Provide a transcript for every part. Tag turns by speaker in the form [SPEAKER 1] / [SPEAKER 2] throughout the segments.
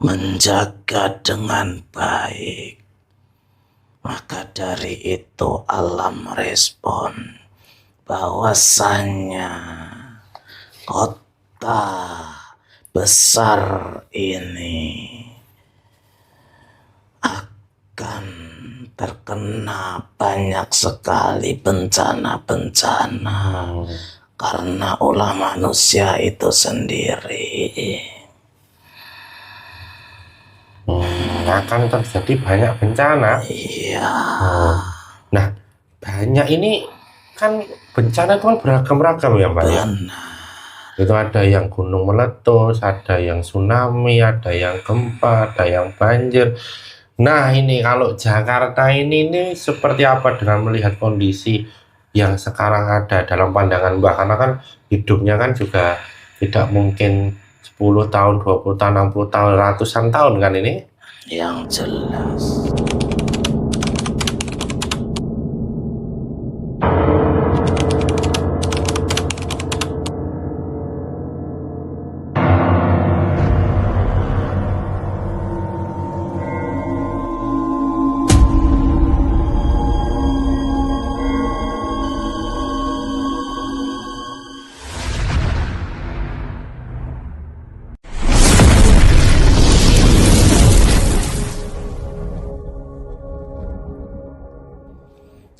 [SPEAKER 1] menjaga dengan baik. Maka dari itu Allah merespon bahwasannya kota besar ini akan terkena banyak sekali bencana-bencana karena ulah manusia itu sendiri.
[SPEAKER 2] Akan terjadi banyak bencana.
[SPEAKER 1] Iya.
[SPEAKER 2] Nah, banyak ini kan bencana itu kan beragam-ragam ya Pak ya. Itu ada yang gunung meletus, ada yang tsunami, ada yang gempa, ada yang banjir. Nah ini kalau Jakarta ini seperti apa dengan melihat kondisi yang sekarang ada dalam pandangan Mbak, karena kan hidupnya kan juga tidak mungkin 10 tahun, 20 tahun, 60 tahun, ratusan tahun kan ini?
[SPEAKER 1] Yang jelas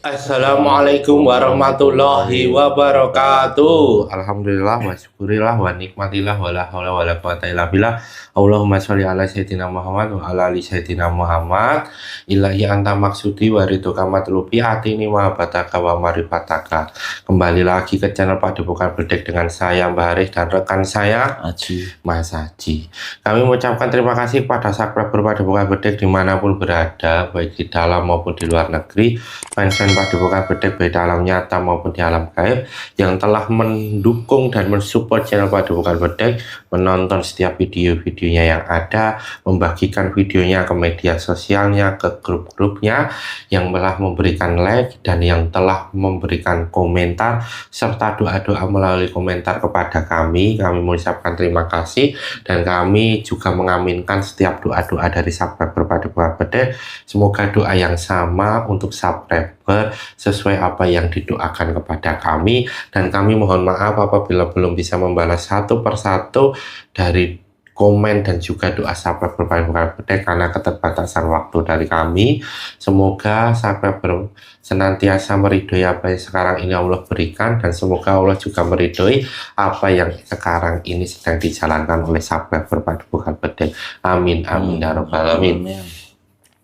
[SPEAKER 2] Assalamualaikum warahmatullahi wabarakatuh. Alhamdulillah wa syukurillah wa nikmatillah wa la haula wa la quwata illa billah. Allahumma sholli ala sayyidina Muhammad wa ala ali sayyidina Muhammad. Ilahi anta maksudi wa ridhoka matlubi atini wa bataka wa marifataka. Kembali lagi ke channel Padepokan Bedek dengan saya Mbah Haris dan rekan saya Mas Haji. Kami mengucapkan terima kasih kepada subscriber Padepokan Bedek dimanapun berada, baik di dalam maupun di luar negeri, fans Padepokan Bedek baik dalam nyata maupun di alam gaib, yang telah mendukung dan mensupport channel Padepokan Bedek, menonton setiap video-videonya yang ada, membagikan videonya ke media sosialnya, ke grup-grupnya, yang telah memberikan like dan yang telah memberikan komentar serta doa-doa melalui komentar kepada kami. Kami mengucapkan terima kasih dan kami juga mengaminkan setiap doa-doa dari subscriber Padepokan Bedek. Semoga doa yang sama untuk subscriber sesuai apa yang didoakan kepada kami, dan kami mohon maaf apabila belum bisa membalas satu persatu dari komen dan juga doa subscriber Padepokan Bedek karena keterbatasan waktu dari kami. Semoga subscriber senantiasa meridhoi apa yang sekarang ini Allah berikan, dan semoga Allah juga meridhoi apa yang sekarang ini sedang dijalankan oleh subscriber Padepokan Bedek. Amin amin ya rabbal alamin.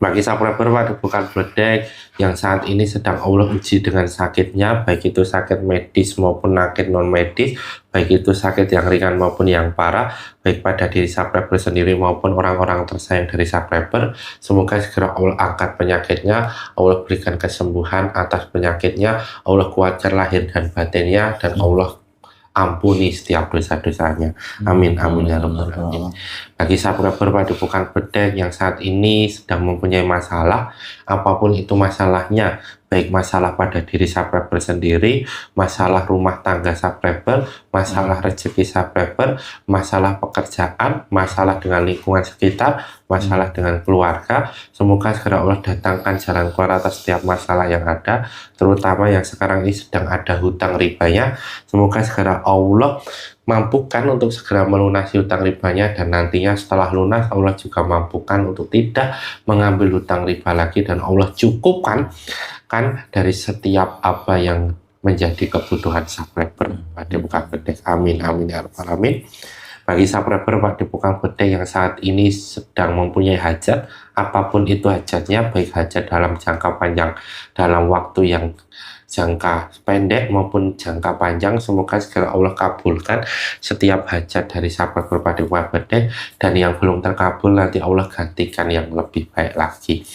[SPEAKER 2] Bagi subscriber Padepokan Bedek yang saat ini sedang Allah uji dengan sakitnya, baik itu sakit medis maupun sakit non medis, baik itu sakit yang ringan maupun yang parah, baik pada diri subscriber sendiri maupun orang-orang tersayang dari subscriber, semoga segera Allah angkat penyakitnya, Allah berikan kesembuhan atas penyakitnya, Allah kuatkan lahir dan batinnya, dan Allah ampuni setiap dosa-dosanya. Amin amin ya rabbal alamin. Bagi subscriber Padepokan Bedek yang saat ini sedang mempunyai masalah, apapun itu masalahnya, baik masalah pada diri subscriber sendiri, masalah rumah tangga subscriber, masalah rezeki subscriber, masalah pekerjaan, masalah dengan lingkungan sekitar, masalah dengan keluarga, semoga segera Allah datangkan jalan keluar atas setiap masalah yang ada, terutama yang sekarang ini sedang ada hutang ribanya. Semoga segera Allah mampukan untuk segera melunasi hutang ribanya, dan nantinya setelah lunas Allah juga mampukan untuk tidak mengambil hutang riba lagi, dan Allah cukupkan dari setiap apa yang menjadi kebutuhan subscriber Padepokan Bedek. Amin amin ya rabbal alamin. Bagi subscriber Padepokan Bedek yang saat ini sedang mempunyai hajat, apapun itu hajatnya, baik hajat dalam jangka panjang, dalam waktu yang jangka pendek maupun jangka panjang, semoga segera Allah kabulkan setiap hajat dari subscriber Padepokan Bedek, dan yang belum terkabul nanti Allah gantikan yang lebih baik lagi.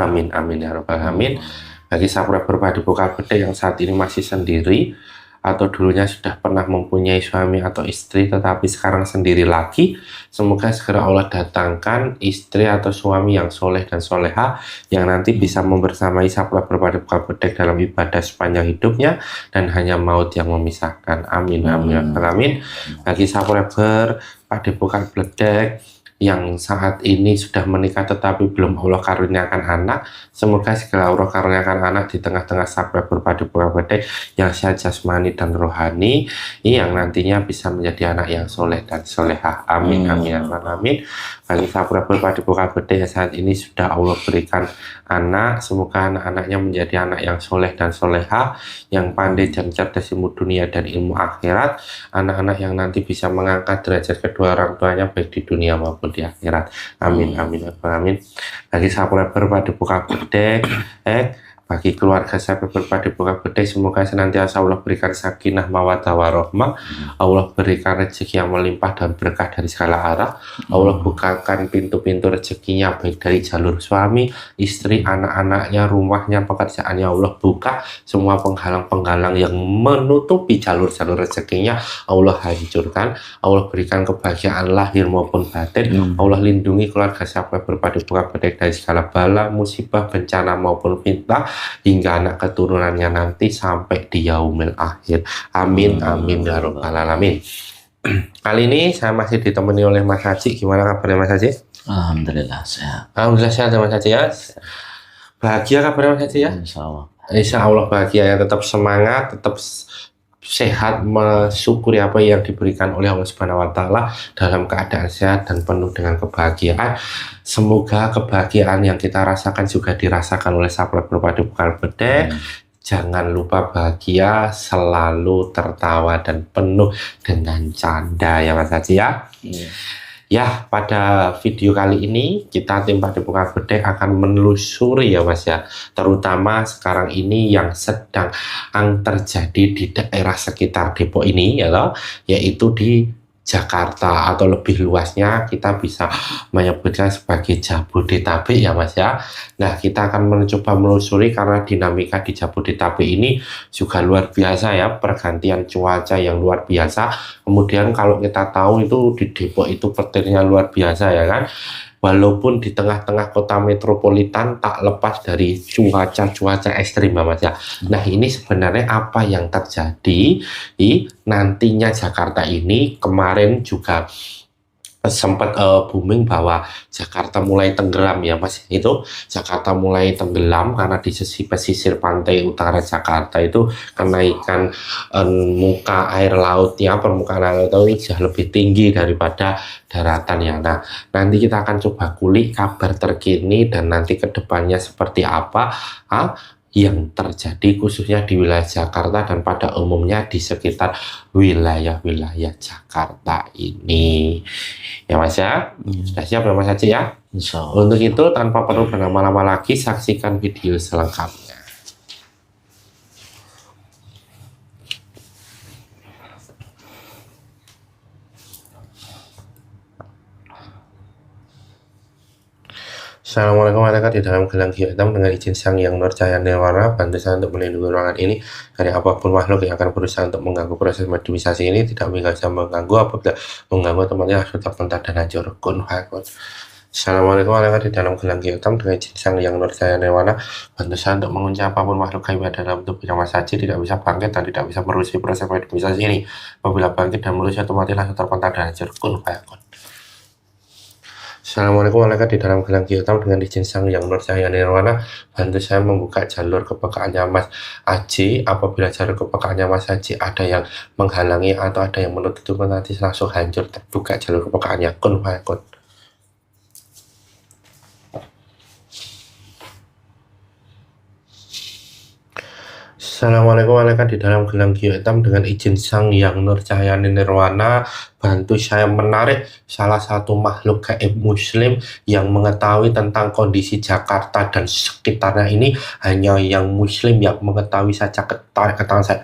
[SPEAKER 2] Amin amin ya rabbal alamin. Bagi subscriber Padepokan Bedek yang saat ini masih sendiri, atau dulunya sudah pernah mempunyai suami atau istri tetapi sekarang sendiri lagi, semoga segera Allah datangkan istri atau suami yang soleh dan soleha, yang nanti bisa membersamai subscriber Padepokan Bedek dalam ibadah sepanjang hidupnya, dan hanya maut yang memisahkan. Amin amin amin. Bagi subscriber Padepokan Bedek yang saat ini sudah menikah tetapi belum Allah karuniakan anak, semoga segala Allah karuniakan anak di tengah-tengah subscriber Padepokan Bedek yang sehat jasmani dan rohani, yang nantinya bisa menjadi anak yang soleh dan solehah. Amin, amin, amin. Bagi subscriber Padepokan Bedek yang saat ini sudah Allah berikan anak, semoga anak-anaknya menjadi anak yang soleh dan solehah, yang pandai dan cerdas ilmu dunia dan ilmu akhirat, anak-anak yang nanti bisa mengangkat derajat kedua orang tuanya baik di dunia maupun di akhirat. Amin, amin, amin. Bagi subscriber Padepokan Bedek, bagi keluarga subscriber Padepokan Bedek, semoga senantiasa Allah berikan sakinah mawaddah warahmah, Allah berikan rezeki yang melimpah dan berkah dari segala arah, Allah bukakan pintu-pintu rezekinya baik dari jalur suami, istri, anak-anaknya, rumahnya, pekerjaannya, Allah buka semua penghalang-penghalang yang menutupi jalur-jalur rezekinya, Allah hancurkan, Allah berikan kebahagiaan lahir maupun batin, Allah lindungi keluarga subscriber Padepokan Bedek dari segala bala, musibah, bencana maupun fitnah, hingga anak keturunannya nanti sampai di yaumil akhir. Amin, amin, ya rabbal alamin. Kali ini saya masih ditemani oleh Mas Haji. Gimana kabarnya Mas Haji?
[SPEAKER 1] Alhamdulillah sehat.
[SPEAKER 2] Alhamdulillah sehat ya Mas Haji ya. Bahagia kabarnya Mas Haji ya?
[SPEAKER 1] Insya Allah.
[SPEAKER 2] Insya Allah bahagia ya, tetap semangat, tetap sehat, mensyukuri apa yang diberikan oleh Allah Subhanahu wa Ta'ala dalam keadaan sehat dan penuh dengan kebahagiaan. Semoga kebahagiaan yang kita rasakan juga dirasakan oleh subscriber Padepokan Bedek. Jangan lupa bahagia, selalu tertawa dan penuh dengan canda ya Mas Haji ya. Ya, pada video kali ini kita tim Padepokan Bedek akan menelusuri ya Mas ya, terutama sekarang ini yang sedang terjadi di daerah sekitar Depok ini ya loh, yaitu di Jakarta, atau lebih luasnya kita bisa menyebutkan sebagai Jabodetabek ya Mas ya. Nah, kita akan mencoba menelusuri karena dinamika di Jabodetabek ini juga luar biasa ya, pergantian cuaca yang luar biasa. Kemudian kalau kita tahu itu di Depok itu petirnya luar biasa ya kan. Walaupun di tengah-tengah kota metropolitan tak lepas dari cuaca-cuaca ekstrim Mas ya. Nah, ini sebenarnya apa yang terjadi nantinya Jakarta ini. Kemarin juga sempat booming bahwa Jakarta mulai tenggelam ya Mas, itu Jakarta mulai tenggelam karena di sisi pesisir pantai utara Jakarta itu kenaikan muka air lautnya, permukaan air laut itu jauh lebih tinggi daripada daratan ya. Nah, nanti kita akan coba kulik kabar terkini dan nanti kedepannya seperti apa yang terjadi khususnya di wilayah Jakarta dan pada umumnya di sekitar wilayah-wilayah Jakarta ini ya Mas ya. Sudah siap ya Mas Haji ya?
[SPEAKER 1] Insya Allah.
[SPEAKER 2] Untuk itu tanpa perlu berlama-lama lagi, saksikan video selengkapnya. Assalamualaikum warahmatullahi wabarakatuh. Di dalam gelang hitam dengan izin Sang Yang Nur Cahaya Nirwana, bantu saya untuk melindungi ruangan ini dari apapun makhluk yang akan berusaha untuk mengganggu proses mediumisasi ini. Tidak bisa mengganggu, apabila mengganggu temannya langsung terpentar dan hancur. Kun fakun. Assalamualaikum warahmatullahi wabarakatuh. Di dalam gelang hitam dengan izin Sang Yang Nur Cahaya Nirwana, bantu saya untuk mengunci apapun makhluk gaib dalam tubuhnya Mas Haji tidak bisa bangkit dan tidak bisa merusak proses mediumisasi ini. Apabila bangkit dan merusak otomatis langsung terpentar dan hancur. Kun fakun. Assalamualaikum warahmatullahi wabarakatuh. Di dalam gelang hitam dengan izin Sang Yang Nur Cahaya Nirwana, bantu saya membuka jalur kepekaannya Mas Haji. Apabila jalur kepekaannya Mas Haji ada yang menghalangi atau ada yang menutup, nanti langsung hancur terbuka jalur kepekaannya. Kun fakun. Assalamualaikum warahmatullahi wabarakatuh. Di dalam gelang hitam dengan izin Sang Yang Nur Cahaya Nirwana, bantu saya menarik salah satu makhluk gaib muslim yang mengetahui tentang kondisi Jakarta dan sekitarnya ini. Hanya yang muslim yang mengetahui saja, ketarik ke tangan saya.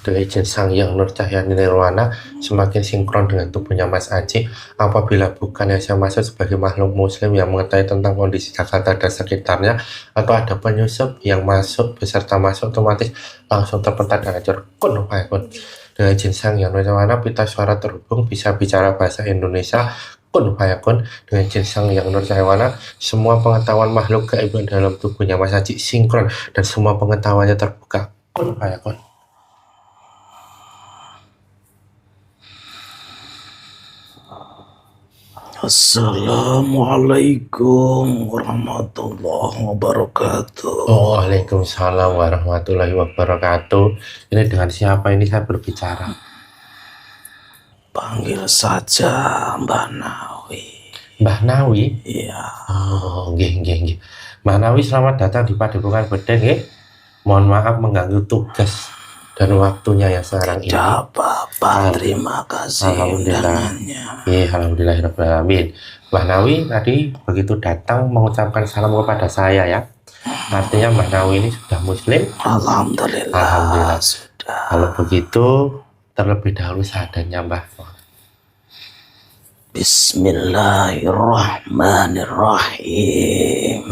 [SPEAKER 2] dengan izin Sang Hyang Nur Cahyani Nirwana semakin sinkron dengan tubuhnya Mas Aji. Apabila bukan yang saya maksud sebagai makhluk muslim yang mengetahui tentang kondisi Jakarta dan sekitarnya, atau ada penyusup yang masuk beserta masuk otomatis langsung terpental dan hancur. Kun fayakun. Dengan izin Sang Hyang Nur Cahyani, pita suara terhubung bisa bicara bahasa Indonesia. Kun fayakun. Dengan izin Sang Hyang Nur Cahyani, semua pengetahuan makhluk gaib dalam tubuhnya Mas Aji sinkron dan semua pengetahuannya terbuka. Kun fayakun.
[SPEAKER 1] Assalamualaikum warahmatullahi wabarakatuh.
[SPEAKER 2] Waalaikumsalam warahmatullahi wabarakatuh. Ini dengan siapa ini saya berbicara?
[SPEAKER 1] Panggil saja Mbah Nawi.
[SPEAKER 2] Mbah Nawi?
[SPEAKER 1] Iya.
[SPEAKER 2] Oh, nggih. Mbah Nawi, selamat datang di Padepokan Bedeng, nggih. Mohon maaf mengganggu tugas dan waktunya yang sekarang ini.
[SPEAKER 1] Tidak apa-apa, terima kasih undangannya.
[SPEAKER 2] Alhamdulillah. Mbah Nawi tadi begitu datang mengucapkan salam kepada saya ya. Artinya Mbah Nawi ini sudah muslim.
[SPEAKER 1] Alhamdulillah. Sudah.
[SPEAKER 2] Kalau begitu terlebih dahulu seadanya Mbah.
[SPEAKER 1] Bismillahirrahmanirrahim.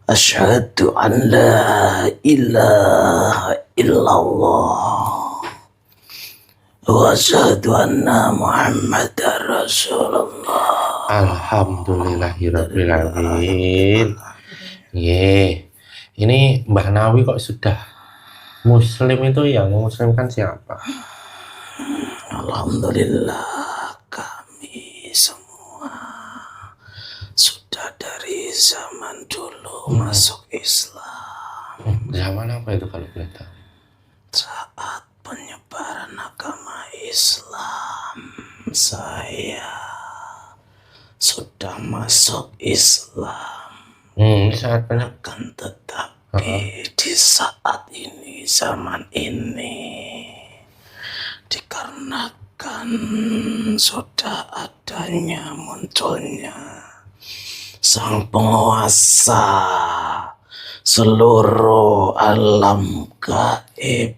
[SPEAKER 1] Asyhadu an la ilaha illallah wa asyhadu anna Muhammadar Rasulullah.
[SPEAKER 2] Alhamdulillahirrahmanirrahim. Ini Mbah Nawi kok sudah muslim? Itu yang muslim kan siapa?
[SPEAKER 1] Alhamdulillah, kami semua sudah dari zaman dulu masuk Islam.
[SPEAKER 2] Zaman apa itu kalau boleh tahu?
[SPEAKER 1] Saat penyebaran agama Islam, saya sudah masuk Islam.
[SPEAKER 2] Saat banyak.
[SPEAKER 1] Akan tetapi di saat ini, zaman ini, dikarenakan sudah adanya munculnya Sang Penguasa seluruh alam gaib,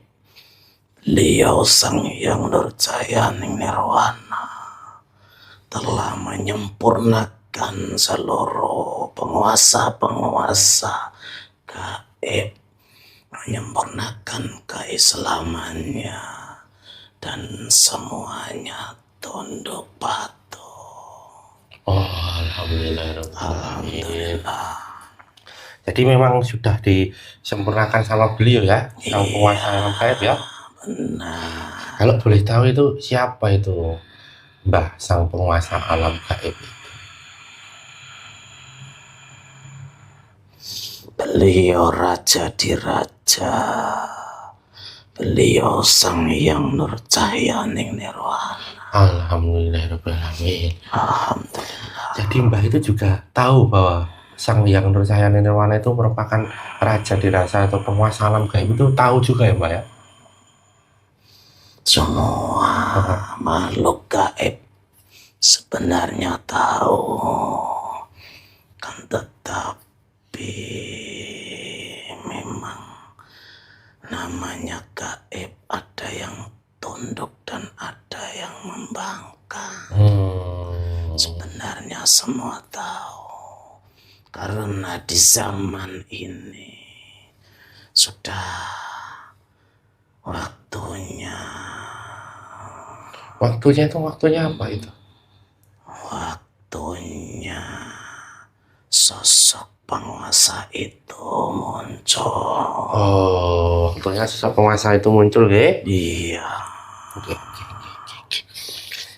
[SPEAKER 1] beliau Sang Hyang Nur Cahyani Nirwana telah menyempurnakan seluruh penguasa-penguasa gaib, menyempurnakan keislamannya, dan semuanya tunduk patuh.
[SPEAKER 2] Alhamdulillah. Jadi memang sudah disempurnakan sama beliau ya, Sang Penguasa alam gaib ya.
[SPEAKER 1] Benar.
[SPEAKER 2] Kalau boleh tahu itu siapa itu Mbah Sang Penguasa alam gaib itu?
[SPEAKER 1] Beliau raja di raja, beliau Sang Hyang Nur Cahyani Nirwana.
[SPEAKER 2] Alhamdulillahirrahmanirrahim.
[SPEAKER 1] Alhamdulillah.
[SPEAKER 2] Jadi Mbah itu juga tahu bahwa Sang Hyang Nur Cahyani Nirwana itu merupakan raja di raja atau penguasa alam gaib, itu tahu juga ya Mbah ya?
[SPEAKER 1] Semua makhluk gaib sebenarnya tahu, kan tetapi memang namanya gaib, ada yang tunduk dan ada yang membangkang. Sebenarnya semua tahu, karena di zaman ini sudah waktunya.
[SPEAKER 2] Waktunya itu waktunya apa itu?
[SPEAKER 1] Waktunya sosok penguasa itu muncul.
[SPEAKER 2] Oh, waktunya sosok penguasa itu muncul, nggih?
[SPEAKER 1] Iya.
[SPEAKER 2] Oke.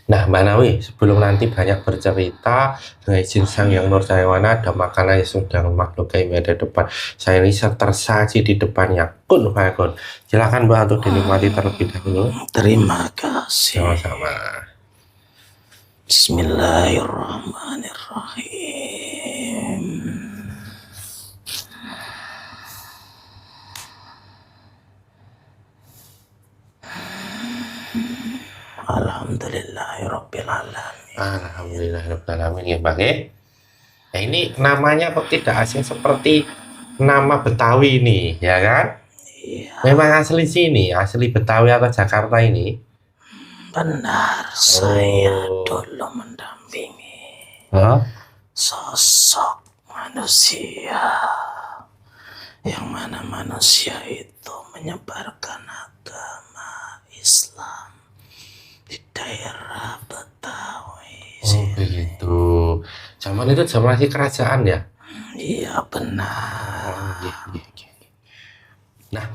[SPEAKER 2] Nah, Mbak Nawi, sebelum nanti banyak bercerita, dengan izin Sang Hyang Nur Cahyani, ada makanan yang sudah makhluk gaib ada depan saya ini tersaji di depannya. Kun fayakun. Silakan Mbak untuk dinikmati terlebih dahulu.
[SPEAKER 1] Terima kasih.
[SPEAKER 2] Sama-sama.
[SPEAKER 1] Bismillahirrahmanirrahim. Alhamdulillahirabbil alamin.
[SPEAKER 2] Alhamdulillahirabbil alamin ya, Bang. Nah, ini namanya kok tidak asing seperti nama Betawi ini, ya kan?
[SPEAKER 1] Iya,
[SPEAKER 2] Memang asli sini, asli Betawi atau Jakarta ini?
[SPEAKER 1] benar. Saya
[SPEAKER 2] Oh.
[SPEAKER 1] dulu mendampingi
[SPEAKER 2] Hah?
[SPEAKER 1] sosok manusia yang mana manusia itu menyebarkan agama Islam di daerah Betawi.
[SPEAKER 2] Oh begitu. Zaman itu masih kerajaan ya?
[SPEAKER 1] Iya benar.
[SPEAKER 2] Oh iya, iya, iya. Nah,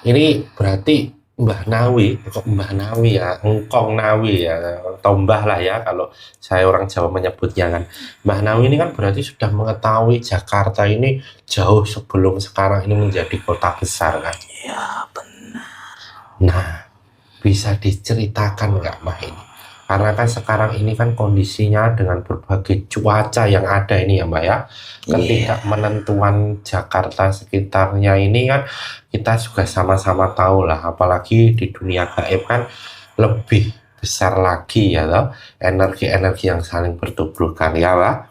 [SPEAKER 2] ini berarti Mbah Nawi, kok Mbah Nawi ya, Engkong Nawi ya, atau Mbah lah ya kalau saya orang Jawa menyebutnya kan. Mbah Nawi ini kan berarti sudah mengetahui Jakarta ini jauh sebelum sekarang ini menjadi kota besar kan.
[SPEAKER 1] Iya benar.
[SPEAKER 2] Nah, bisa diceritakan nggak Mbah ini? Karena kan sekarang ini kan kondisinya dengan berbagai cuaca yang ada ini ya Mbak ya. Ketidakmenentuan Jakarta sekitarnya ini kan kita juga sama-sama tahu lah. Apalagi di dunia gaib kan lebih besar lagi ya loh. Energi-energi yang saling bertuburkan ya lah.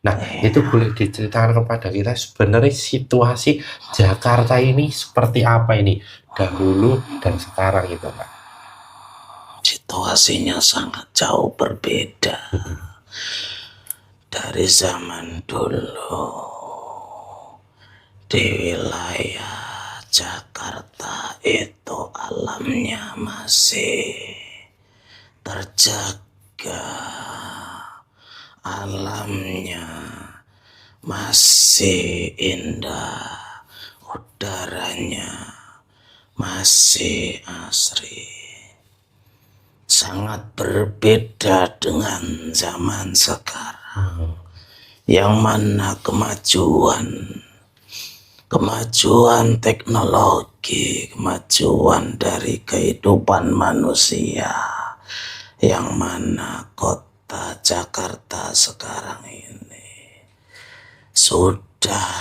[SPEAKER 2] Nah, itu boleh diceritakan kepada kita sebenarnya situasi Jakarta ini seperti apa ini dahulu dan sekarang itu Mbak.
[SPEAKER 1] Situasinya sangat jauh berbeda dari zaman dulu. Di wilayah Jakarta itu alamnya masih terjaga, alamnya masih indah, udaranya masih asri. Sangat berbeda dengan zaman sekarang, yang mana kemajuan teknologi, kemajuan dari kehidupan manusia, yang mana kota Jakarta sekarang ini sudah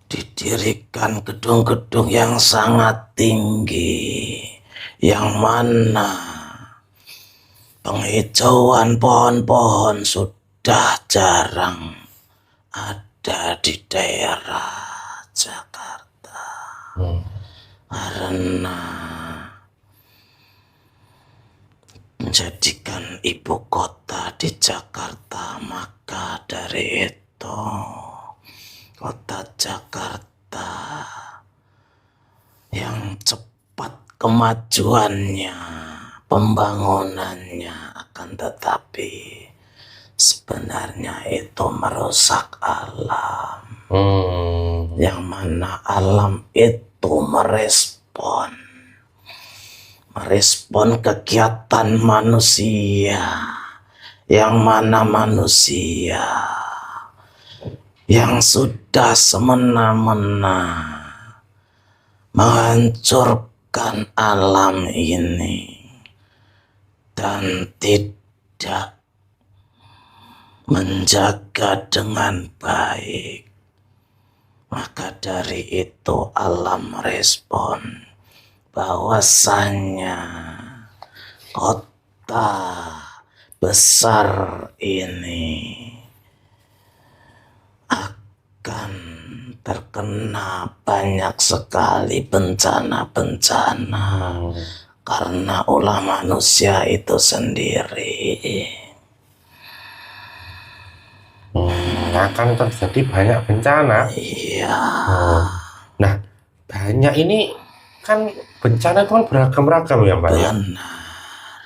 [SPEAKER 1] didirikan gedung-gedung yang sangat tinggi, yang mana penghijauan pohon-pohon sudah jarang ada di daerah Jakarta. Karena menjadikan ibu kota di Jakarta, maka dari itu kota Jakarta yang cepat kemajuannya, pembangunannya, akan tetapi sebenarnya itu merusak alam. Yang mana alam itu merespon kegiatan manusia, yang mana manusia yang sudah semena-mena menghancurkan alam ini dan tidak menjaga dengan baik, maka dari itu alam merespon bahwasannya kota besar ini akan terkena banyak sekali bencana-bencana karena ulah manusia itu sendiri.
[SPEAKER 2] Akan terjadi banyak bencana.
[SPEAKER 1] Iya.
[SPEAKER 2] Nah, banyak ini kan bencana itu kan beragam-ragam ya Mbak ya.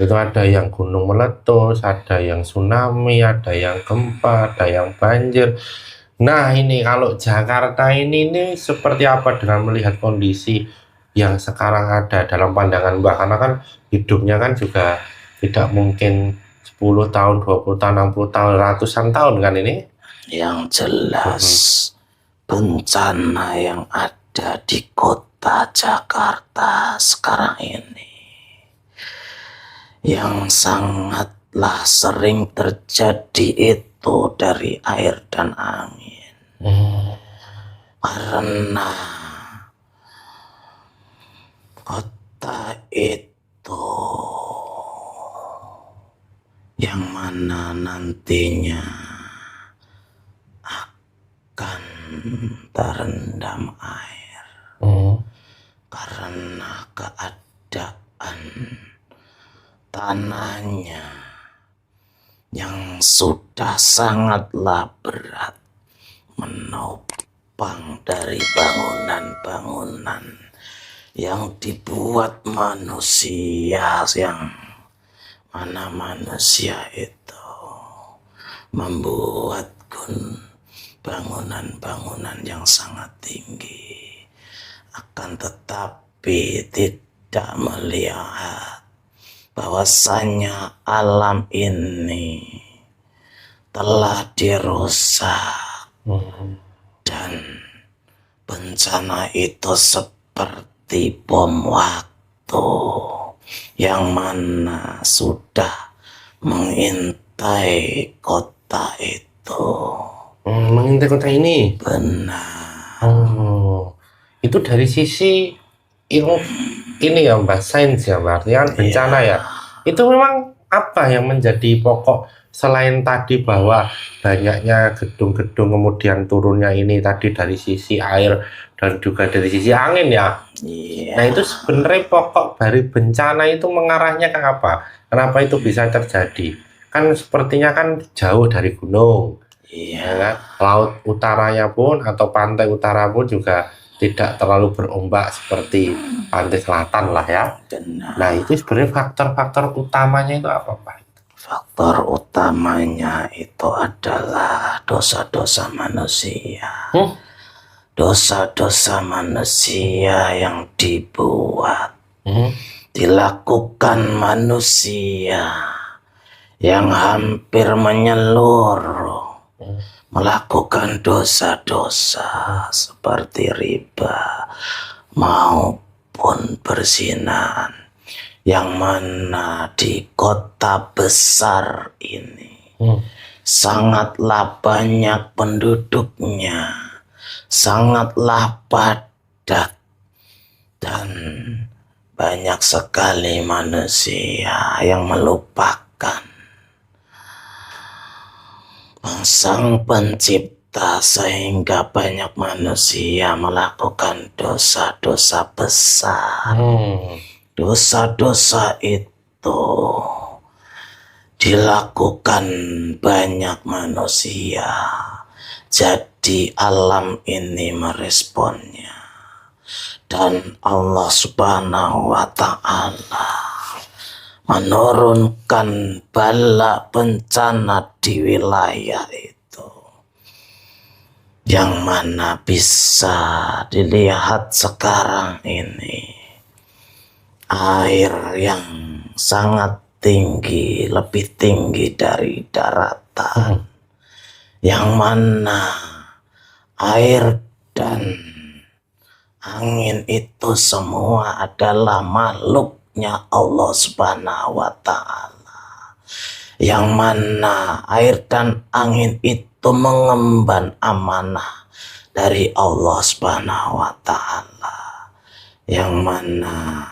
[SPEAKER 2] Itu ada yang gunung meletus, ada yang tsunami, ada yang gempa, ada yang banjir. Nah ini kalau Jakarta ini seperti apa dengan melihat kondisi yang sekarang ada dalam pandangan Mbak, karena kan hidupnya kan juga tidak mungkin 10 tahun, 20 tahun, 60 tahun, ratusan tahun kan ini.
[SPEAKER 1] Yang jelas bencana yang ada di kota Jakarta sekarang ini yang sangatlah sering terjadi itu dari air dan angin. Karena kota itu yang mana nantinya akan terendam air. tanahnya yang sudah sangatlah berat menopang dari bangunan-bangunan yang dibuat manusia, yang mana manusia itu membuat bangunan-bangunan yang sangat tinggi, akan tetapi tidak melihat bahwasanya alam ini telah dirusak dan bencana itu seperti bom waktu yang mana sudah mengintai kota itu.
[SPEAKER 2] Mengintai kota ini.
[SPEAKER 1] Benar.
[SPEAKER 2] Oh, itu dari sisi ilmu ini ya Mbak, sains ya Mbak, artinya kan bencana ya. Itu memang apa yang menjadi pokok selain tadi bahwa banyaknya gedung-gedung kemudian turunnya ini tadi dari sisi air dan juga dari sisi angin ya. Nah itu sebenarnya pokok dari bencana itu mengarahnya ke apa? Kenapa itu bisa terjadi? Kan sepertinya kan jauh dari gunung. Ya kan? Laut utaranya pun atau pantai utara pun juga tidak terlalu berombak seperti pantai selatan lah ya.
[SPEAKER 1] Benar.
[SPEAKER 2] Nah itu sebenarnya faktor-faktor utamanya itu apa Pak?
[SPEAKER 1] Faktor utamanya itu adalah dosa-dosa manusia. Dosa-dosa manusia yang dibuat, dilakukan manusia yang hampir menyeluruh melakukan dosa-dosa seperti riba maupun perzinahan, yang mana di kota besar ini sangatlah banyak penduduknya, sangatlah padat, dan banyak sekali manusia yang melupakan Sang Pencipta, sehingga banyak manusia melakukan dosa-dosa besar. Dosa-dosa itu dilakukan banyak manusia, jadi alam ini meresponnya, dan Allah Subhanahu wa Ta'ala menurunkan bala bencana di wilayah itu, yang mana bisa dilihat sekarang ini air yang sangat tinggi, lebih tinggi dari daratan, yang mana air dan angin itu semua adalah makhluknya Allah Subhanahu wa Ta'ala, yang mana air dan angin itu mengemban amanah dari Allah Subhanahu wa Ta'ala, yang mana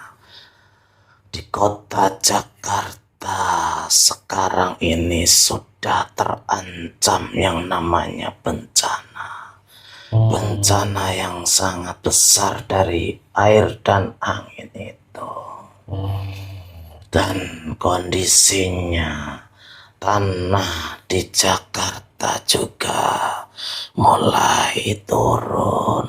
[SPEAKER 1] di kota Jakarta sekarang ini sudah terancam yang namanya bencana. Bencana yang sangat besar dari air dan angin itu. Dan kondisinya tanah di Jakarta juga mulai turun.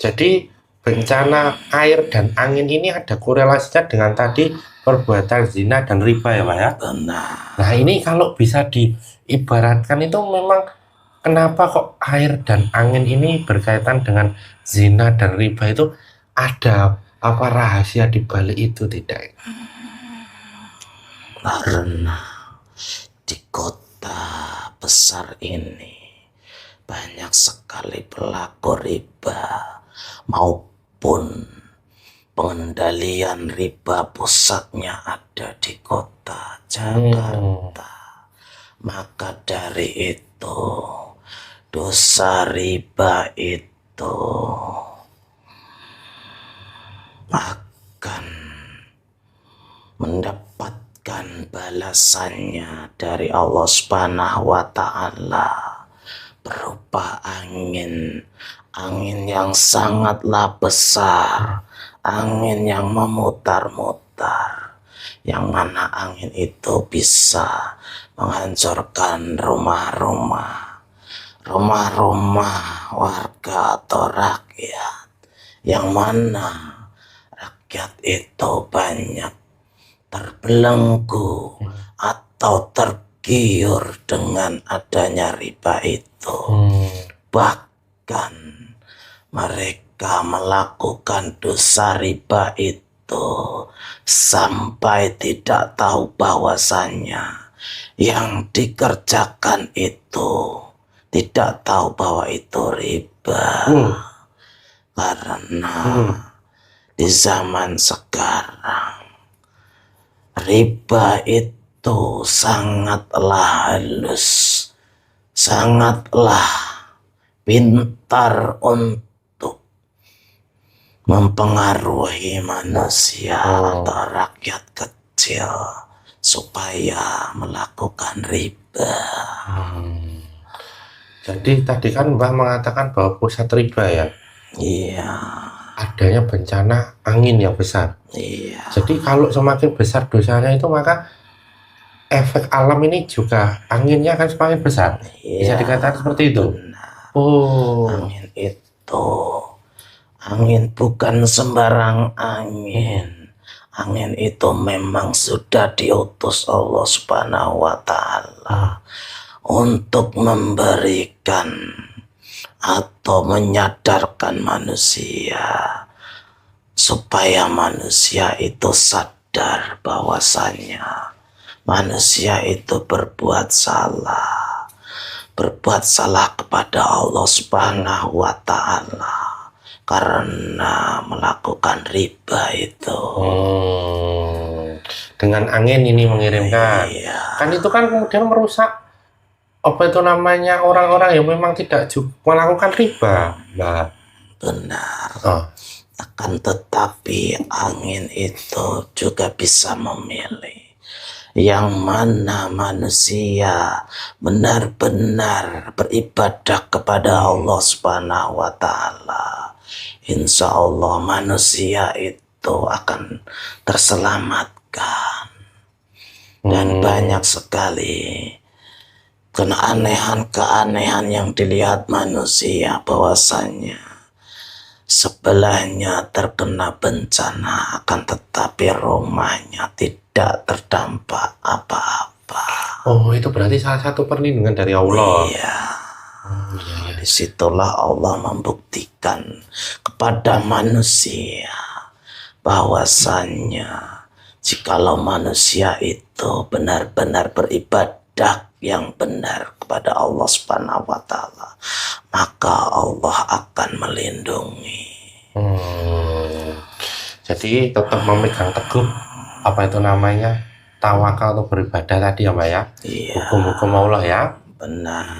[SPEAKER 2] Jadi bencana air dan angin ini ada korelasinya dengan tadi perbuatan zina dan riba ya Pak ya?
[SPEAKER 1] Benar.
[SPEAKER 2] Nah ini kalau bisa diibaratkan itu memang kenapa kok air dan angin ini berkaitan dengan zina dan riba, itu ada apa rahasia di balik itu tidak?
[SPEAKER 1] Karena di kota besar ini banyak sekali pelaku riba maupun pengendalian riba pusatnya ada di kota Jakarta. Maka dari itu dosa riba itu akan mendapatkan balasannya dari Allah Subhanahu wa Ta'ala berupa angin yang sangatlah besar, angin yang memutar-mutar, yang mana angin itu bisa menghancurkan rumah-rumah warga atau rakyat, yang mana rakyat itu banyak terbelenggu atau tergiur dengan adanya riba itu. Bahkan mereka melakukan dosa riba itu sampai tidak tahu bahwasannya yang dikerjakan itu tidak tahu bahwa itu riba. Karena di zaman sekarang riba itu sangatlah halus, sangatlah pintar untuk mempengaruhi manusia atau rakyat kecil supaya melakukan riba.
[SPEAKER 2] Jadi tadi kan Mbah mengatakan bahwa pusat riba ya?
[SPEAKER 1] Iya.
[SPEAKER 2] Adanya bencana angin yang besar.
[SPEAKER 1] Iya.
[SPEAKER 2] Jadi kalau semakin besar dosanya itu, maka efek alam ini juga anginnya akan semakin besar. Bisa dikatakan seperti itu.
[SPEAKER 1] Benar.
[SPEAKER 2] Oh.
[SPEAKER 1] Angin bukan sembarang angin. Angin itu memang sudah diutus Allah Subhanahu wa Ta'ala untuk memberikan atau menyadarkan manusia supaya manusia itu sadar bahwasannya manusia itu berbuat salah kepada Allah Subhanahu wa Ta'ala karena melakukan riba itu.
[SPEAKER 2] Dengan angin ini mengirimkan. Kan itu kan kemudian merusak orang-orang yang memang tidak melakukan riba, Mbak.
[SPEAKER 1] Benar. Akan tetapi angin itu juga bisa memilih yang mana manusia benar-benar beribadah kepada Allah Subhanahu wa Ta'ala. Insya Allah manusia itu akan terselamatkan. Dan banyak sekali keanehan-keanehan yang dilihat manusia, bahwasanya sebelahnya terkena bencana akan tetapi rumahnya tidak terdampak apa-apa.
[SPEAKER 2] Oh, itu berarti salah satu perlindungan dari Allah.
[SPEAKER 1] Iya. Disitulah Allah membuktikan kepada manusia bahwasanya jikalau manusia itu benar-benar beribadah yang benar kepada Allah Subhanahu wa Ta'ala, maka Allah akan melindungi.
[SPEAKER 2] Jadi tetap memegang teguh apa itu namanya tawakal atau beribadah tadi ya Mbak ya.
[SPEAKER 1] Iya.
[SPEAKER 2] Hukum-hukum Allah ya.
[SPEAKER 1] Benar.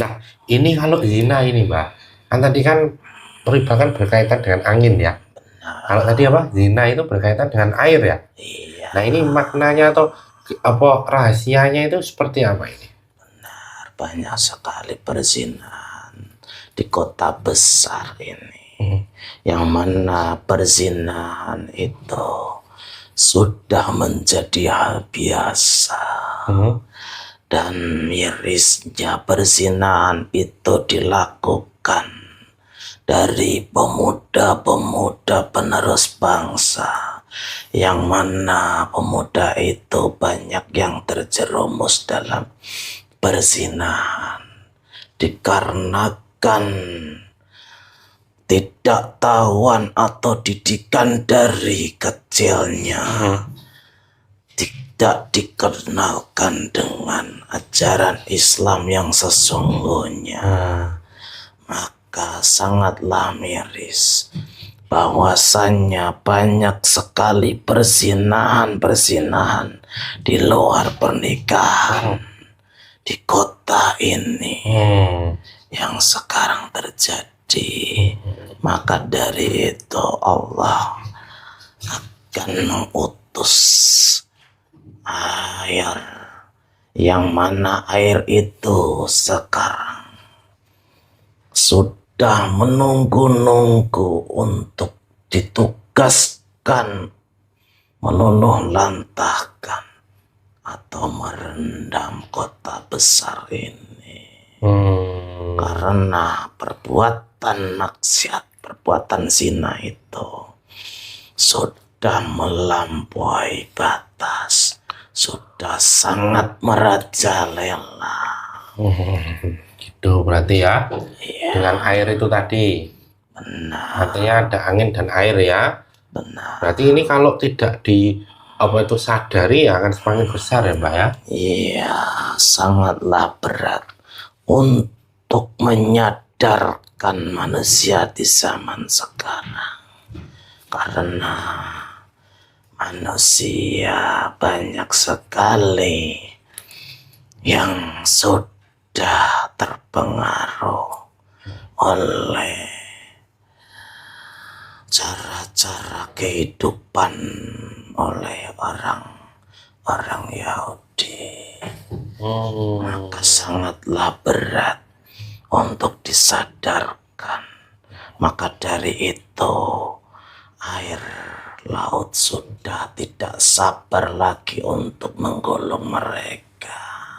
[SPEAKER 2] Nah ini kalau zina ini Mbak, kan tadi kan riba kan berkaitan dengan angin ya. Kalau tadi apa, zina itu berkaitan dengan air ya.
[SPEAKER 1] Iya.
[SPEAKER 2] Nah ini maknanya atau apa rahasianya itu seperti apa ini?
[SPEAKER 1] Benar, banyak sekali perzinahan di kota besar ini, yang mana perzinahan itu sudah menjadi hal biasa. Dan mirisnya perzinahan itu dilakukan dari pemuda-pemuda penerus bangsa, yang mana pemuda itu banyak yang terjerumus dalam perzinahan dikarenakan tidak tahuan atau didikan dari kecilnya, tidak dikenalkan dengan ajaran Islam yang sesungguhnya. Maka sangatlah miris bahwasannya banyak sekali perzinahan di luar pernikahan di kota ini yang sekarang terjadi. Maka dari itu Allah akan mengutus air, yang mana air itu sekarang sudah menunggu-nunggu untuk ditugaskan meluluh lantahkan atau merendam kota besar ini karena perbuatan maksiat, perbuatan zina itu sudah melampaui batas, sudah sangat merajalela.
[SPEAKER 2] Gitu berarti ya.
[SPEAKER 1] Iya,
[SPEAKER 2] Dengan air itu tadi.
[SPEAKER 1] benar,
[SPEAKER 2] Artinya ada angin dan air ya.
[SPEAKER 1] benar.
[SPEAKER 2] Berarti ini kalau tidak sadari ya akan semakin besar ya Mbak ya.
[SPEAKER 1] Iya, sangatlah berat untuk menyadarkan manusia di zaman sekarang. Karena manusia banyak sekali yang sudah terpengaruh oleh cara-cara kehidupan oleh orang Yahudi. Maka sangatlah berat untuk disadarkan. Maka dari itu air laut sudah tidak sabar lagi untuk menggulung mereka.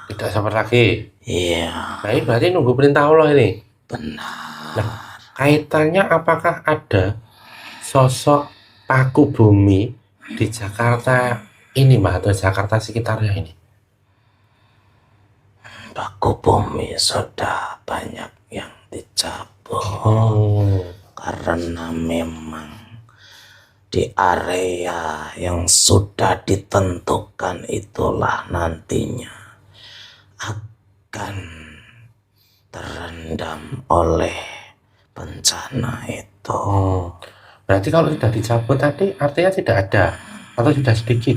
[SPEAKER 2] Tidak sabar lagi.
[SPEAKER 1] Iya,
[SPEAKER 2] Nah, ini berarti nunggu perintah Allah ini.
[SPEAKER 1] benar.
[SPEAKER 2] Nah, kaitannya apakah ada sosok paku bumi di Jakarta ini Mbak atau Jakarta sekitarnya ini?
[SPEAKER 1] Paku bumi sudah banyak yang dicabut karena memang di area yang sudah ditentukan itulah nantinya akan terendam oleh bencana itu.
[SPEAKER 2] Berarti kalau sudah dicabut tadi artinya tidak ada atau sudah sedikit?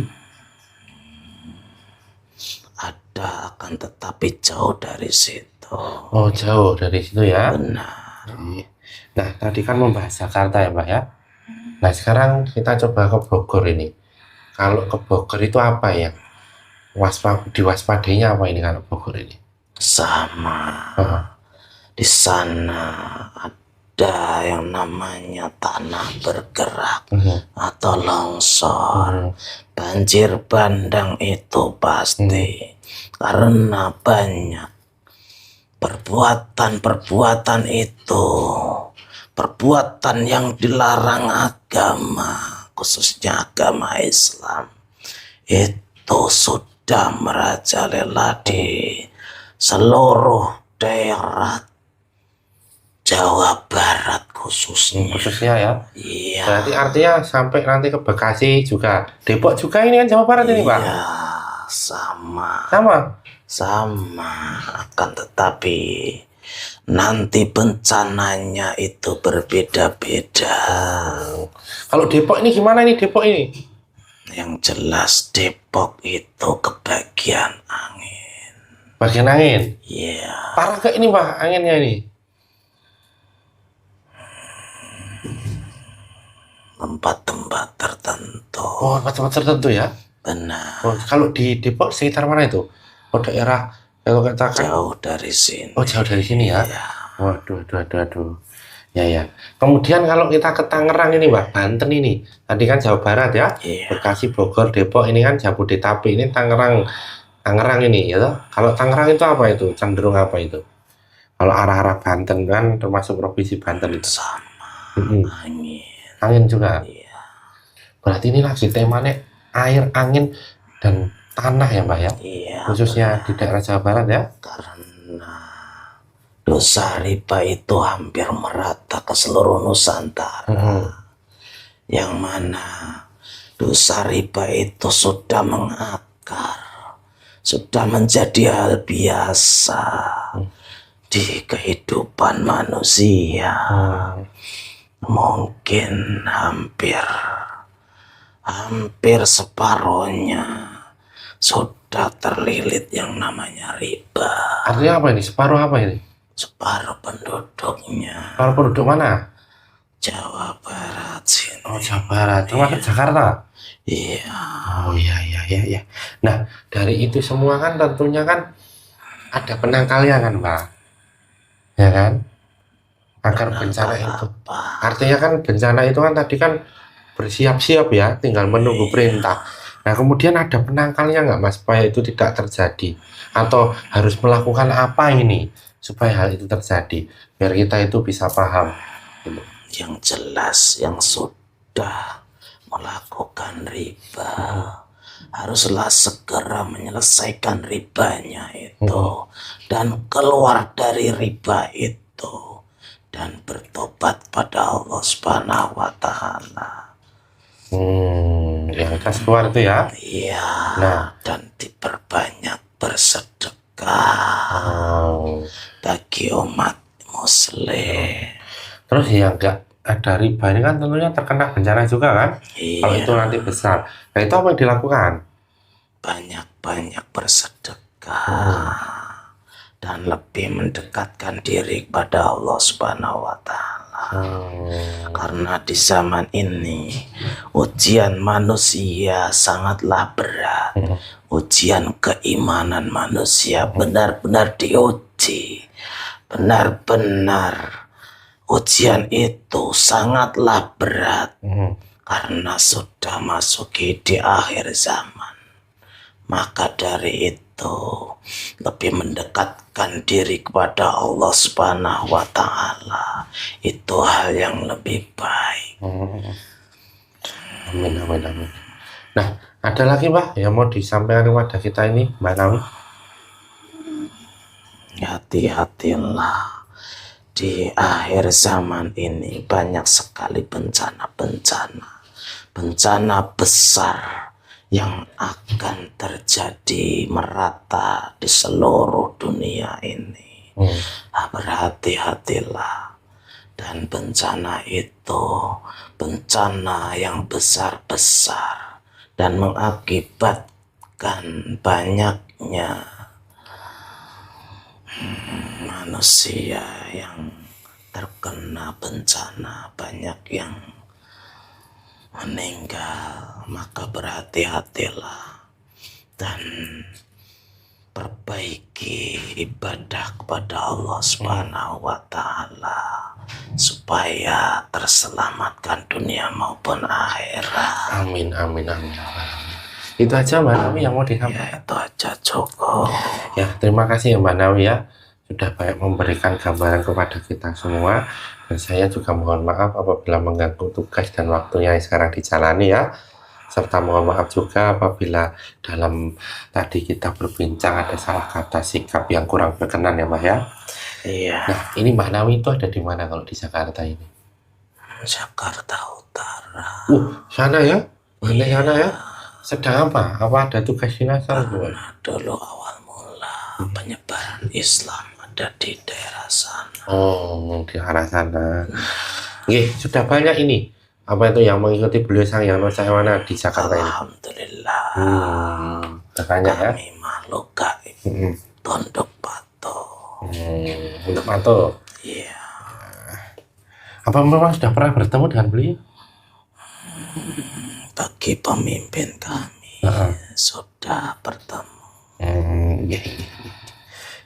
[SPEAKER 1] Ada akan tetapi jauh dari situ.
[SPEAKER 2] Oh, jauh dari situ ya.
[SPEAKER 1] Benar.
[SPEAKER 2] Nah, tadi kan membahas Jakarta ya Mbak ya. Nah, sekarang kita coba ke Bogor ini. Kalau ke Bogor itu apa ya? Diwaspadainya apa ini kalau Bogor ini?
[SPEAKER 1] Sama. Di sana ada yang namanya tanah bergerak atau longsor. Banjir bandang itu pasti karena banyak perbuatan itu, perbuatan yang dilarang agama, khususnya agama Islam, itu sudah merajalela di seluruh daerah Jawa Barat khususnya.
[SPEAKER 2] Ya.
[SPEAKER 1] Iya.
[SPEAKER 2] Berarti artinya sampai nanti ke Bekasi juga, Depok juga ini kan Jawa Barat ini Pak?
[SPEAKER 1] Iya, sama. Akan tetapi nanti bencananya itu berbeda-beda.
[SPEAKER 2] Kalau Depok ini gimana ini Depok ini?
[SPEAKER 1] Yang jelas Depok itu kebagian angin.
[SPEAKER 2] Bagian angin?
[SPEAKER 1] Iya.
[SPEAKER 2] Parah kayak ini Pak anginnya ini?
[SPEAKER 1] Tempat-tempat tertentu.
[SPEAKER 2] Oh, tempat-tempat tertentu ya?
[SPEAKER 1] Benar.
[SPEAKER 2] Oh, kalau di Depok sekitar mana itu? Oh, daerah kalau katakan
[SPEAKER 1] jauh dari sini.
[SPEAKER 2] Oh, jauh dari sini ya?
[SPEAKER 1] Iya.
[SPEAKER 2] Waduh. Ya. Kemudian kalau kita ke Tangerang ini, Mbak, Banten ini. Tadi kan Jawa Barat ya?
[SPEAKER 1] Iya.
[SPEAKER 2] Bekasi, Bogor, Depok ini kan Jabodetabek. Ini Tangerang ini ya toh? Kalau Tangerang itu apa itu? Cenderung apa itu? Kalau arah-arah Banten kan termasuk provinsi Banten itu.
[SPEAKER 1] Sama.
[SPEAKER 2] Angin juga.
[SPEAKER 1] Iya.
[SPEAKER 2] Berarti ini lagi temanya air, angin, dan tanah ya Mbak ya?
[SPEAKER 1] Iya.
[SPEAKER 2] Khususnya di daerah Jawa Barat ya?
[SPEAKER 1] Karena dosa riba itu hampir merata ke seluruh Nusantara. Yang mana dosa riba itu sudah mengakar, sudah menjadi hal biasa di kehidupan manusia. Mungkin hampir separuhnya sudah terlilit yang namanya riba.
[SPEAKER 2] Artinya apa ini? Separuh apa ini?
[SPEAKER 1] Separuh penduduknya.
[SPEAKER 2] Separuh penduduk mana?
[SPEAKER 1] Jawa Barat sini.
[SPEAKER 2] Oh, Jawa Barat. Termasuk Jakarta?
[SPEAKER 1] Iya.
[SPEAKER 2] Oh iya. Nah, dari itu semua kan tentunya kan ada penangkalnya kan Mbak? Ya kan? Agar bencana itu. Artinya kan bencana itu kan tadi kan bersiap-siap ya, tinggal menunggu perintah. Nah, kemudian ada penangkalnya nggak Mas, supaya itu tidak terjadi? Atau harus melakukan apa ini supaya hal itu terjadi? Biar kita itu bisa paham. Gitu.
[SPEAKER 1] Yang jelas yang sudah melakukan riba haruslah segera menyelesaikan ribanya itu dan keluar dari riba itu dan bertobat pada Allah Subhanahu wa Ta'ala.
[SPEAKER 2] Yang kita keluar itu ya.
[SPEAKER 1] Iya.
[SPEAKER 2] Nah,
[SPEAKER 1] dan diperbanyak bersedekah bagi umat muslim.
[SPEAKER 2] Terus yang enggak ada riba ini kan tentunya terkena bencana juga kan?
[SPEAKER 1] Iya.
[SPEAKER 2] Kalau itu nanti besar. Nah, itu apa yang dilakukan?
[SPEAKER 1] Banyak-banyak bersedekah dan lebih mendekatkan diri kepada Allah Subhanahu wa Ta'ala. Karena di zaman ini ujian manusia sangatlah berat. Ujian keimanan manusia benar-benar diuji. Benar-benar ujian itu sangatlah berat karena sudah masuki di akhir zaman. Maka dari itu lebih mendekatkan diri kepada Allah Subhanahu wa Ta'ala itu hal yang lebih baik.
[SPEAKER 2] Amin, amin, amin. Nah, ada lagi Mbak yang mau disampaikan kepada kita ini, Mbak Nawi?
[SPEAKER 1] Hati-hatilah. Di akhir zaman ini banyak sekali bencana besar yang akan terjadi merata di seluruh dunia ini. Berhati-hatilah. Dan bencana itu bencana yang besar-besar dan mengakibatkan banyaknya manusia yang terkena bencana, banyak yang meninggal. Maka berhati-hatilah dan perbaiki ibadah kepada Allah Subhanahu wa Ta'ala supaya terselamatkan dunia maupun akhirat.
[SPEAKER 2] Amin, amin, amin. Itu aja Mbak Nawi yang mau disampaikan.
[SPEAKER 1] Ya, itu aja cukup.
[SPEAKER 2] Ya, terima kasih ya Mbak Nawi ya, sudah banyak memberikan gambaran kepada kita semua. Dan saya juga mohon maaf apabila mengganggu tugas dan waktunya yang sekarang dijalani ya. Serta mohon maaf juga apabila dalam tadi kita berbincang ada salah kata, sikap yang kurang berkenan ya Mbak ya.
[SPEAKER 1] Iya.
[SPEAKER 2] Nah, ini Mbak Nawi itu ada di mana kalau di Jakarta ini?
[SPEAKER 1] Jakarta Utara.
[SPEAKER 2] Sana ya? Mana sana ya? Sedang apa? Apa ada tugas dinas atau
[SPEAKER 1] Dulu awal mula penyebaran Islam ada di daerah sana.
[SPEAKER 2] Di arah sana. Sudah banyak ini. Apa itu yang mengikuti beliau Sang Hyang Roja Ewana di Jakarta ini?
[SPEAKER 1] Alhamdulillah.
[SPEAKER 2] Banyak ya.
[SPEAKER 1] Kami makhluk gaib. Tondok Pato.
[SPEAKER 2] Untuk Pato.
[SPEAKER 1] Iya.
[SPEAKER 2] Apa memang sudah pernah bertemu dengan beliau?
[SPEAKER 1] Bagi pemimpin kami sudah bertemu.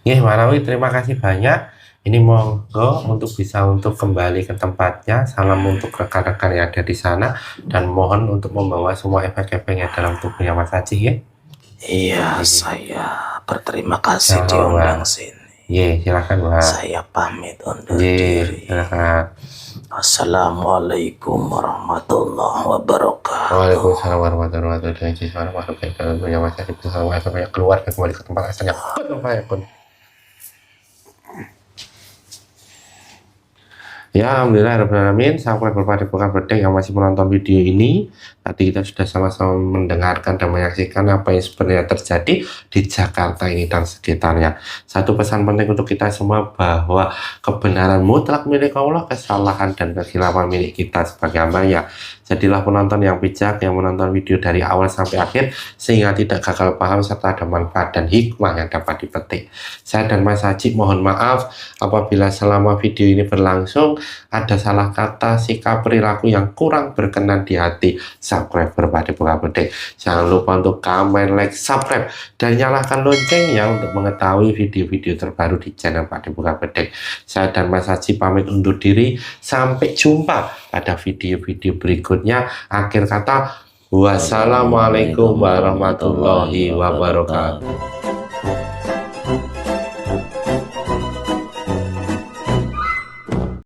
[SPEAKER 2] Mbak Nawi, terima kasih banyak. Ini monggo untuk bisa untuk kembali ke tempatnya. Salam untuk rekan-rekan yang ada di sana dan mohon untuk membawa semua efek-efeknya dalam tubuhnya Mas Haji ya.
[SPEAKER 1] Iya, saya berterima kasih diundang sini.
[SPEAKER 2] Silakan Mbak.
[SPEAKER 1] Saya pamit undur diri.
[SPEAKER 2] Silakan.
[SPEAKER 1] Assalamualaikum warahmatullahi wabarakatuh.
[SPEAKER 2] Waalaikumsalam warahmatullahi wabarakatuh. Mas Haji bisa keluar dan kembali ke tempat asalnya. Ya, alhamdulillah, sampai berpadepokan berdek yang masih menonton video ini. Tadi kita sudah sama-sama mendengarkan dan menyaksikan apa yang sebenarnya terjadi di Jakarta ini dan sekitarnya. Satu pesan penting untuk kita semua bahwa kebenaran mutlak milik Allah, kesalahan dan kekhilafan milik kita sebagai hambanya. Jadilah penonton yang bijak yang menonton video dari awal sampai akhir sehingga tidak gagal paham serta ada manfaat dan hikmah yang dapat dipetik. Saya dan Mas Haji mohon maaf apabila selama video ini berlangsung ada salah kata, sikap, perilaku yang kurang berkenan di hati subscriber Pakde Buka Bedek. Jangan lupa untuk komen, like, subscribe, dan nyalakan loncengnya untuk mengetahui video-video terbaru di channel Pakde Buka Bedek. Saya dan Mas Haji pamit undur diri. Sampai jumpa pada video-video berikutnya. Akhir kata, wassalamualaikum warahmatullahi wabarakatuh.